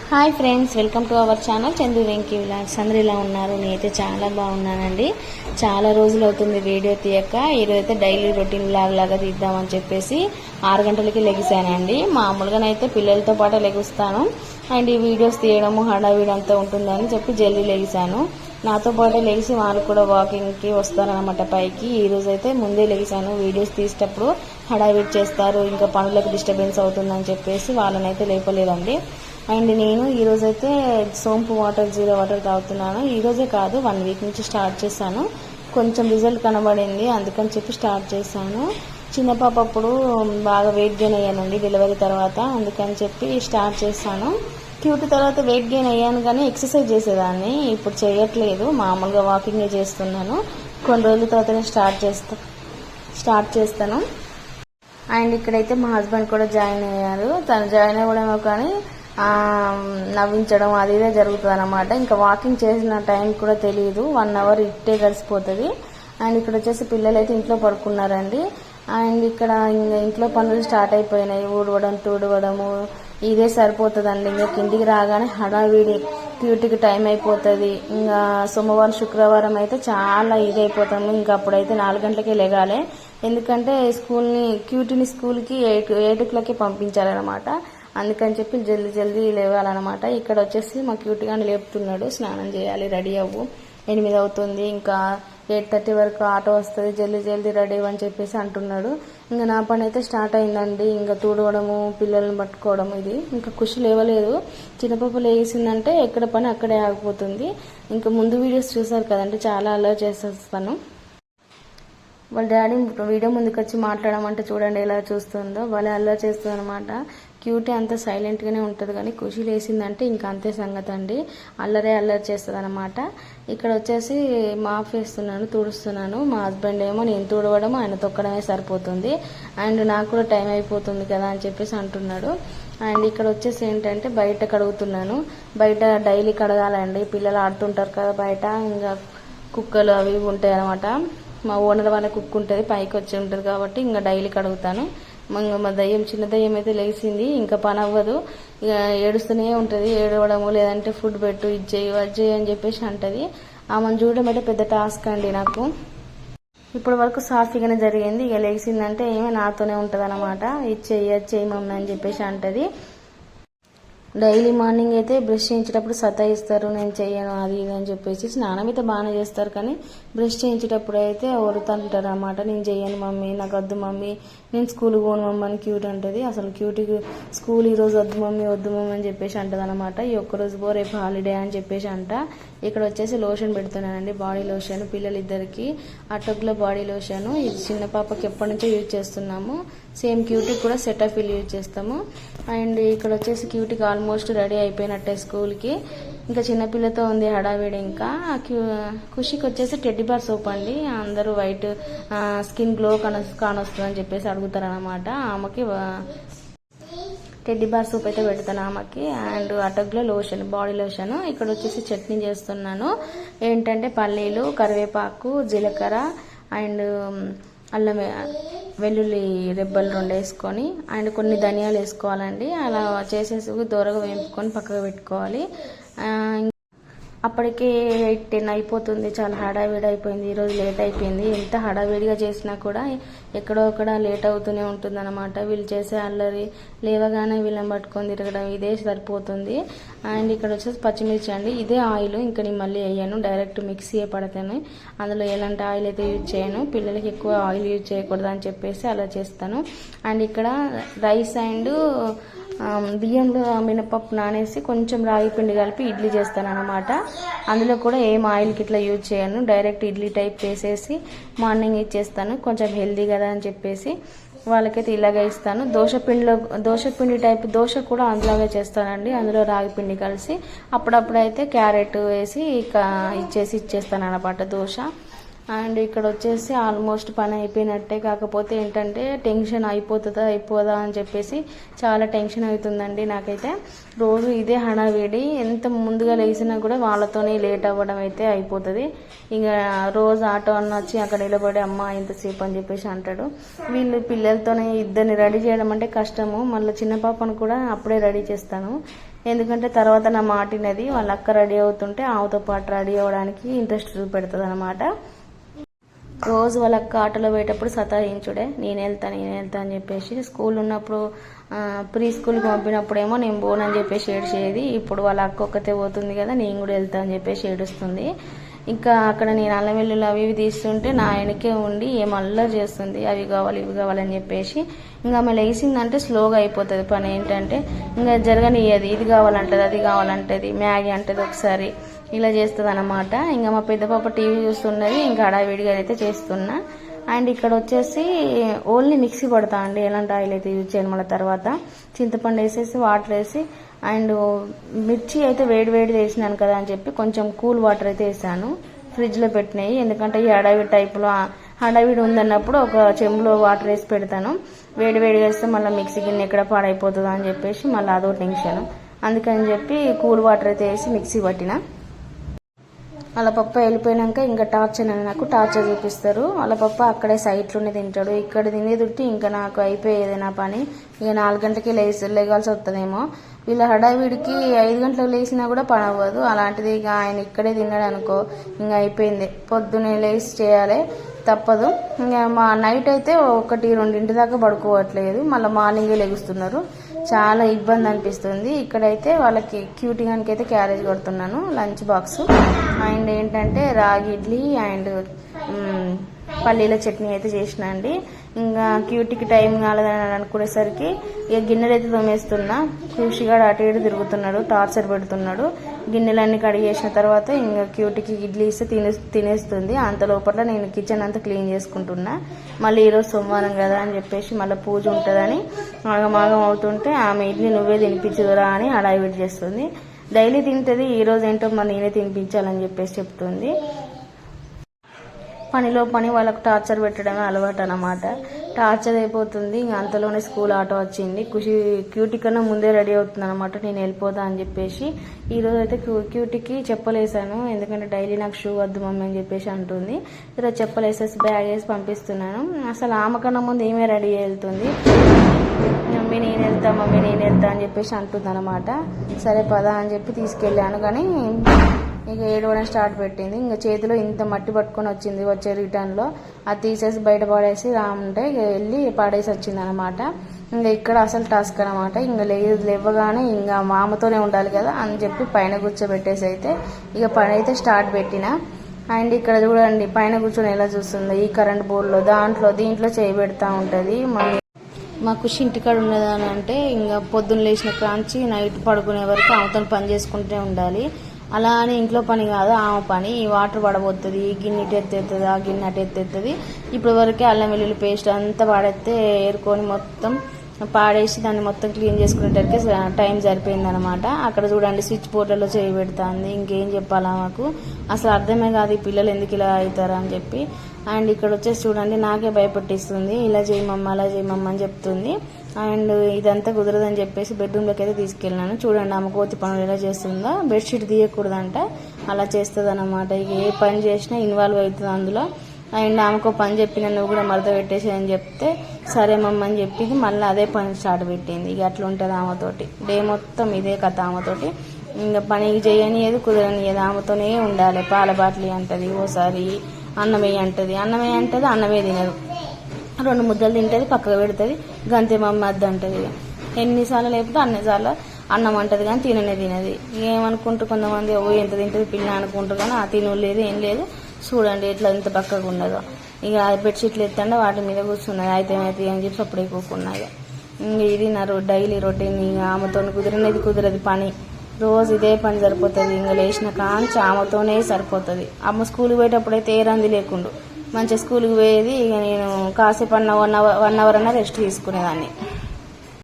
Hi friends, welcome to our channel Chandu Venky vlogs. అందరూ ఇలా ఉన్నారు? నేనైతే చాలా బాగున్నానండి. చాలా రోజులు అవుతుంది వీడియో తీయక. ఈరోజైతే డైలీ రొటీన్ వ్లాగ్ లాగా తీద్దామని చెప్పేసి 6 గంటలకి లెగిసానండి. మామూలుగానైతే పిల్లలతో పాటు లెగుస్తాను అండ్ ఈ వీడియోస్ తీయడము హడావిడి అంతా ఉంటుందని చెప్పి జల్దీ లెగిసాను. నాతో పాటు లెగిసి వాళ్ళు కూడా వాకింగ్కి వస్తారనమాట పైకి. ఈరోజు అయితే ముందే లెగిసాను. వీడియోస్ తీసేటప్పుడు హడావిడి చేస్తారు, ఇంకా పనులకు డిస్టర్బెన్స్ అవుతుందని చెప్పేసి వాళ్ళనైతే లేపలేదండి. అండ్ నేను ఈరోజైతే సోంపు వాటర్, జీరా వాటర్ తాగుతున్నాను. ఈరోజే కాదు, 1 వీక్ నుంచి స్టార్ట్ చేశాను. కొంచెం రిజల్ట్ కనబడింది, అందుకని చెప్పి స్టార్ట్ చేశాను. చిన్న పాప అప్పుడు బాగా వెయిట్ గెయిన్ అయ్యానండి డెలివరీ తర్వాత, అందుకని చెప్పి స్టార్ట్ చేశాను. క్యూటీ తర్వాత వెయిట్ గెయిన్ అయ్యాను, కానీ ఎక్సర్సైజ్ చేసేదాన్ని. ఇప్పుడు చేయట్లేదు, మామూలుగా వాకింగే చేస్తున్నాను. కొన్ని రోజుల తర్వాతనే స్టార్ట్ చేస్తాను. అండ్ ఇక్కడైతే మా హస్బెండ్ కూడా జాయిన్ అయ్యారు. తను జాయిన్ అవ్వడమో కానీ నవ్వించడం అది ఇదే జరుగుతుంది అనమాట. ఇంకా వాకింగ్ చేసిన టైం కూడా తెలియదు, 1 అవర్ ఇట్టే గడిచిపోతుంది. అండ్ ఇక్కడ వచ్చేసి పిల్లలు అయితే ఇంట్లో పడుకున్నారండి. అండ్ ఇక్కడ ఇంకా ఇంట్లో పనులు స్టార్ట్ అయిపోయినాయి, ఊడవడం తుడవడము ఇదే సరిపోతుందండి. ఇంకా కిందికి రాగానే హడావిడి, క్యూటీకి టైం అయిపోతుంది. ఇంకా సోమవారం శుక్రవారం అయితే చాలా ఇదైపోతాము. ఇంకా అప్పుడైతే 4 గంటలకే లెగాలి, ఎందుకంటే క్యూటీని స్కూల్కి 8 o'clockకే పంపించాలన్నమాట. అందుకని చెప్పి జల్దీ లేవాలన్నమాట. ఇక్కడ వచ్చేసి మా క్యూట్గానే లేపుతున్నాడు, స్నానం చేయాలి, రెడీ అవ్వు, 8 అవుతుంది, ఇంకా 8:30 వరకు ఆటో వస్తుంది, జల్దీ రెడీ అవ్వని చెప్పేసి అంటున్నాడు. ఇంకా నా పని అయితే స్టార్ట్ అయిందండి. ఇంకా తుడవడము, పిల్లల్ని పట్టుకోవడం, ఇది ఇంకా ఖుషి లేవలేదు. చిన్నపాప లేచిందంటే ఎక్కడ పని అక్కడే ఆగిపోతుంది. ఇంకా ముందు వీడియోస్ చూసారు కదండి, చాలా అలర్ట్ చేసేస్తాను. వాళ్ళ డాడీ వీడియో ముందుకు వచ్చి మాట్లాడమంటే చూడండి ఎలా చూస్తుందో, వాళ్ళే అల్లరి చేస్తుంది అనమాట. క్యూటీ అంతా సైలెంట్గానే ఉంటుంది, కానీ ఖుషి లేసిందంటే ఇంకా అంతే సంగతి అండి, అల్లరి చేస్తుంది అనమాట. ఇక్కడ వచ్చేసి మాఫ్ వేస్తున్నాను, తుడుస్తున్నాను. మా హస్బెండ్ ఏమో నేను తుడవడం ఆయన తొక్కడమే సరిపోతుంది, అండ్ నాకు కూడా టైం అయిపోతుంది కదా అని చెప్పేసి అంటున్నాడు. అండ్ ఇక్కడ వచ్చేసి ఏంటంటే బయట కడుగుతున్నాను. బయట డైలీ కడగాలండి, పిల్లలు ఆడుతుంటారు కదా బయట, ఇంకా కుక్కలు అవి ఉంటాయి అనమాట. మా ఓనర్ వాళ్ళ కుక్క ఉంటుంది, పైకి వచ్చి ఉంటుంది కాబట్టి ఇంకా డైలీ కడుగుతాను. మా చిన్న దయ్యం అయితే లేచింది, ఇంకా పని అవ్వదు, ఇక ఏడుస్తూనే ఉంటుంది. ఏడవడము లేదంటే ఫుడ్ పెట్టు, ఇది చేయి అని చెప్పేసి అంటది. ఆమెను చూడడం అయితే పెద్ద టాస్క్ అండి నాకు. ఇప్పటి వరకు సాఫీగానే జరిగింది, ఇక లేచిందంటే ఏమో నాతోనే ఉంటుంది అనమాట. ఇది చేయి మమ్మీ అని చెప్పేసి అంటది. డైలీ మార్నింగ్ అయితే బ్రష్ చేయించేటప్పుడు సతాయిస్తారు, నేను చెయ్యను అది ఇది అని చెప్పేసి. స్నానం అయితే బాగానే చేస్తారు, కానీ బ్రష్ చేయించేటప్పుడు అయితే వరుతుంటారు అన్నమాట. నేను చెయ్యను మమ్మీ, నాకు వద్దు మమ్మీ, నేను స్కూల్కి పోను మమ్మీ అని క్యూట్ అంటది. అసలు క్యూటీకి స్కూల్ ఈరోజు వద్దు మమ్మీ అని చెప్పేసి అంటది అనమాట. ఈ ఒక్కరోజు పో, రేపు హాలిడే అని చెప్పేసి అంట. ఇక్కడ వచ్చేసి లోషన్ పెడుతున్నానండి, బాడీ లోషన్ పిల్లలిద్దరికి. అటోక్లో బాడీ లోషన్, ఇది చిన్న పాపకి ఎప్పటి నుంచో యూజ్ చేస్తున్నాము. సేమ్ క్యూటీకి కూడా సెటాఫిల్ యూజ్ చేస్తాము. అండ్ ఇక్కడ వచ్చేసి క్యూటీకి ఆల్మోస్ట్ రెడీ అయిపోయినట్టే స్కూల్కి. ఇంకా చిన్నపిల్లతో ఉంది హడావిడి. ఇంకా ఖుషికి వచ్చేసి టెడ్డీ బార్ సోప్ అండి, అందరూ వైట్ స్కిన్ గ్లో కానొస్తుందని చెప్పేసి అడుగుతారనమాట. ఆమెకి టెడ్డీ బార్ సోప్ అయితే పెడతాను ఆమెకి. అండ్ అటగ్లో లోషన్, బాడీ లోషన్. ఇక్కడ వచ్చేసి చట్నీ చేస్తున్నాను. ఏంటంటే పల్లీలు, కరివేపాకు, జీలకర్ర అండ్ అల్లం వెల్లుల్లి రెబ్బలు 2 వేసుకొని, అండ్ కొన్ని ధనియాలు వేసుకోవాలండి. అలా చేసేసి దూరగా వేపుకొని పక్కకు పెట్టుకోవాలి. అప్పటికే 8-10 అయిపోతుంది, చాలా హడావిడి అయిపోయింది. ఈరోజు లేట్ అయిపోయింది. ఎంత హడావిడిగా చేసినా కూడా ఎక్కడో అక్కడ లేట్ అవుతూనే ఉంటుంది అనమాట. వీళ్ళు చేసే అల్లరి, లేవగానే వీళ్ళని పట్టుకొని తిరగడం ఇదే సరిపోతుంది. అండ్ ఇక్కడ వచ్చేసి పచ్చిమిర్చి అండి, ఇదే ఆయిల్, ఇంకా నేను మళ్ళీ వేయను, డైరెక్ట్ మిక్సీ పడతాను. అందులో ఎలాంటి ఆయిల్ అయితే యూజ్ చేయను, పిల్లలకి ఎక్కువ ఆయిల్ యూజ్ చేయకూడదు అని చెప్పేసి అలా చేస్తాను. అండ్ ఇక్కడ రైస్ అండ్ బియ్యంలో మినపప్పు నానేసి కొంచెం రాగి పిండి కలిపి ఇడ్లీ చేస్తాను అనమాట. అందులో కూడా ఏం ఆయిల్కి ఇట్లా యూజ్ చేయను, డైరెక్ట్ ఇడ్లీ టైప్ వేసేసి మార్నింగ్ ఇచ్చేస్తాను. కొంచెం హెల్దీ కదా అని చెప్పేసి వాళ్ళకైతే ఇలాగే ఇస్తాను. దోశపిండి టైప్ దోశ కూడా అందులోనే చేస్తానండి, అందులో రాగి పిండి కలిసి. అప్పుడప్పుడు అయితే క్యారెట్ వేసి ఇచ్చేస్తాను అనమాట దోశ. అండ్ ఇక్కడ వచ్చేసి ఆల్మోస్ట్ పని అయిపోయినట్టే. కాకపోతే ఏంటంటే టెన్షన్ అయిపోదా అని చెప్పేసి చాలా టెన్షన్ అవుతుందండి నాకైతే. రోజు ఇదే హడావిడి, ఎంత ముందుగా లేచినా కూడా వాళ్ళతోనే లేట్ అవ్వడం అయితే అయిపోతుంది. ఇంకా రోజు ఆటో అన్న వచ్చి అక్కడ నిలబడి అమ్మ ఇంతసేపు అని చెప్పేసి అంటాడు. వీళ్ళు పిల్లలతోనే ఇద్దరిని రెడీ చేయడం అంటే కష్టము. మళ్ళీ చిన్న పాపను కూడా అప్పుడే రెడీ చేస్తాను, ఎందుకంటే తర్వాత నా మాటినది వాళ్ళ అక్క రెడీ అవుతుంటే ఆమెతో పాటు రెడీ అవ్వడానికి ఇంట్రెస్ట్ చూపెడుతుంది అనమాట. రోజు వాళ్ళ అక్క ఆటోలో పోయేటప్పుడు సతాయించుడే, నేను వెళ్తా అని చెప్పేసి. స్కూల్ ఉన్నప్పుడు ప్రీ స్కూల్కి పంపినప్పుడేమో నేను పోనని చెప్పేసి ఏడ్చేది. ఇప్పుడు వాళ్ళ అక్క ఒక్కతే పోతుంది కదా, నేను కూడా వెళ్తా అని చెప్పేసి ఏడుస్తుంది. ఇంకా అక్కడ నేను అల్లం వెల్లుల్లి అవి ఇవి తీస్తుంటే నా వెనకే ఉండి ఏమల్లా చేస్తుంది, అవి కావాలి ఇవి కావాలని చెప్పేసి. ఇంకా ఆమె లేచిందంటే స్లోగా అయిపోతుంది పని. ఏంటంటే ఇంకా జరగనియ్యది, ఇది కావాలంటది అది కావాలంటది, మ్యాగీ అంటది ఒకసారి, ఇలా చేస్తుంది అన్నమాట. ఇంకా మా పెద్ద పాప టీవీ చూస్తున్నది, ఇంకా హడావిడిగా అయితే చేస్తున్నా. అండ్ ఇక్కడ వచ్చేసి ఓన్లీ మిక్సీ పడతా అండి, ఎలాంటి ఆయిల్ అయితే యూజ్ చేయను. మళ్ళీ తర్వాత చింతపండు వేసేసి వాటర్ వేసి అండ్ మిర్చి అయితే వేడి వేసినాను కదా అని చెప్పి కొంచెం కూల్ వాటర్ అయితే వేసాను, ఫ్రిడ్జ్లో పెట్టినాయి. ఎందుకంటే ఈ హడావిడి టైప్లో హడావిడి ఉందన్నప్పుడు ఒక చెంబులో వాటర్ వేసి పెడతాను. వేడి వేస్తే మళ్ళీ మిక్సీ గిన్నె ఎక్కడ పాడైపోతుందో అని చెప్పేసి మళ్ళీ అదో టెన్షన్. అందుకని చెప్పి కూల్ వాటర్ అయితే వేసి మిక్సీ పట్టిన. వాళ్ళ పప్ప వెళ్ళిపోయినాక ఇంకా టార్చర్ అని నాకు టార్చర్ చూపిస్తారు. వాళ్ళ పప్ప అక్కడే సైట్లోనే తింటాడు, ఇక్కడ తినేదుట్టి ఇంకా నాకు అయిపోయేది నా పని. ఇక 4 గంటలకి లేగాల్సి వస్తుందేమో. వీళ్ళ హడావిడికి 5 గంటలకు లేచినా కూడా పని అవ్వదు. అలాంటిది ఇక ఆయన ఇక్కడే తిన్నాడు అనుకో, ఇంకా అయిపోయింది. పొద్దున్నే లేచి చేయాలి, తప్పదు. ఇంకా మా నైట్ అయితే 1-2 దాకా పడుకోవట్లేదు, మళ్ళీ మార్నింగే లెగుస్తున్నారు. చాలా ఇబ్బంది అనిపిస్తుంది. ఇక్కడైతే వాళ్ళకి క్యూటీగానికి అయితే క్యారేజ్ కొడుతున్నాను, లంచ్ బాక్స్. అండ్ ఏంటంటే రాగి ఇడ్లీ అండ్ పల్లీల చట్నీ అయితే చేసిన అండి. ఇంకా క్యూటీకి టైం కాలేదని అనుకునేసరికి ఇక గిన్నెలు అయితే తోమేస్తున్నా. క్యూషిగా అటు ఇటు తిరుగుతున్నాడు, టార్చర్ పెడుతున్నాడు. గిన్నెలన్నీ కడిగేసిన తర్వాత ఇంకా క్యూటీకి ఇడ్లీ ఇస్తే తినేస్తుంది. అంత లోపల నేను కిచెన్ అంతా క్లీన్ చేసుకుంటున్నా. మళ్ళీ ఈరోజు సోమవారం కదా అని చెప్పేసి మళ్ళీ పూజ ఉంటుందని ఆగమాగం అవుతుంటే ఆమె ఇడ్లీ నువ్వే తినిపించుదురా అని హడావిడి చేస్తుంది. డైలీ తింటుంది, ఈరోజు ఏంటో మరి నేనే తినిపించాలని చెప్పేసి చెప్తుంది. పనిలో పని వాళ్ళకు టార్చర్ పెట్టడమే అలవాటు అన్నమాట. టార్చర్ అయిపోతుంది. ఇంకా అంతలోనే స్కూల్ ఆటో వచ్చింది. క్యూటీ కన్నా ముందే రెడీ అవుతుంది అనమాట, నేను వెళ్ళిపోతా అని చెప్పేసి. ఈరోజు అయితే క్యూటీకి చెప్పలేసాను, ఎందుకంటే డైలీ నాకు షూ వద్దు మమ్మీ అని చెప్పేసి అంటుంది. ఈరోజు చెప్పలేసేసి బ్యాగ్ వేసి పంపిస్తున్నాను. అసలు ఆమె కన్నా ముందు ఏమే రెడీ వెళ్తుంది. మమ్మీ నేను వెళ్తా అని చెప్పేసి అంటుంది అనమాట. సరే పదా అని చెప్పి తీసుకెళ్ళాను, కానీ ఇక ఏడవడం స్టార్ట్ పెట్టింది. ఇంకా చేతిలో ఇంత మట్టి పట్టుకొని వచ్చింది వచ్చే రిటర్న్లో. అది తీసేసి బయట పడేసి రామంటే ఇక వెళ్ళి పడేసి వచ్చింది అనమాట. ఇంకా ఇక్కడ అసలు టాస్క్ అనమాట. ఇంకా లేవగానే ఇంకా మామతోనే ఉండాలి కదా అని చెప్పి పైన కూర్చోబెట్టేసి అయితే ఇక పని అయితే స్టార్ట్ పెట్టిన. అండ్ ఇక్కడ చూడండి పైన కూర్చొని ఎలా చూస్తుందో ఈ కరెంట్ బోర్డులో దీంట్లో చేయబెడతా ఉంటుంది. మా ఖుషి ఇంటికాడ ఉన్నదని అంటే ఇంకా పొద్దున్న లేచిన కాంచి నైట్ పడుకునే వరకు ఆమెతో పని చేసుకుంటూ ఉండాలి. అలా అని ఇంట్లో పని కాదు ఆమె పని. ఈ వాటర్ పడబోతుంది, ఈ గిన్నె ఇటు ఎత్తేస్తుంది, ఆ గిన్నె అటు ఎత్తేస్తుంది. ఇప్పటి వరకే అల్లం వెల్లుల్లి పేస్ట్ అంతా వాడేస్తే ఏరుకొని మొత్తం పాడేసి దాన్ని మొత్తం క్లీన్ చేసుకునేటరికి టైం సరిపోయింది అనమాట. అక్కడ చూడండి స్విచ్ బోర్డులలో చేయి పెడుతుంది. ఇంకేం చెప్పాలా మాకు అసలు అర్థమే కాదు ఈ పిల్లలు ఎందుకు ఇలా అవుతారా అని చెప్పి. అండ్ ఇక్కడ వచ్చేసి చూడండి నాకే భయపెట్టిస్తుంది, ఇలా చేయమమ్మ అలా చేయమమ్మ అని చెప్తుంది. అండ్ ఇదంతా కుదరదని చెప్పేసి బెడ్రూమ్లోకి అయితే తీసుకెళ్ళినాను. చూడండి ఆమె కోతి పనులు ఎలా చేస్తుందో, బెడ్షీట్ తీయకూడదంట, అలా చేస్తుంది అన్నమాట. ఇక ఏ పని చేసినా ఇన్వాల్వ్ అవుతుంది అందులో. అండ్ ఆమెకు పని చెప్పిన నువ్వు కూడా మడత పెట్టేసి అని చెప్తే సరే మమ్మ అని చెప్పింది. మళ్ళీ అదే పని స్టార్ట్ పెట్టింది. ఇక అట్లా ఉంటుంది ఆమెతోటి, డే మొత్తం ఇదే కథ ఆమెతోటి. ఇంకా పని చేయనియదు కుదరనియదు, ఆమెతోనే ఉండాలి. పాల బాటిల్ అంటది, ఓసారి అన్నమే అంటది, అన్నమే తినదు. 2 ముద్దలు తింటుంది, పక్కకు పెడుతుంది, గంతే మమ్మ అద్దు అంటది. ఎన్నిసార్లు లేకపోతే అన్నిసార్లు అన్నం అంటది కానీ తినది. ఏమనుకుంటారు కొంతమంది, ఓ ఎంత తింటుంది పిల్ల అనుకుంటారు, కానీ ఆ తినలేదు ఏం లేదు. చూడండి ఎట్లా ఎంత పక్కగా ఉన్నదో. ఇక బెడ్షీట్లు ఎత్తండి వాటి మీద కూర్చున్నది, అయితే అని చెప్పి అప్పుడే కూకున్నాయి. ఇంక ఇది నా డైలీ రొటీన్. ఇక ఆమెతో కుదరదు పని, రోజు ఇదే పని సరిపోతుంది. ఇంకా లేచిన కాంచి ఆమెతోనే సరిపోతుంది. అమ్మ స్కూల్కి పోయేటప్పుడైతే ఏ రంది లేకుండా మంచిగా స్కూల్కి పోయేది. ఇక నేను కాసేపు 1 అవర్ అన్నా రెస్ట్ తీసుకునేదాన్ని.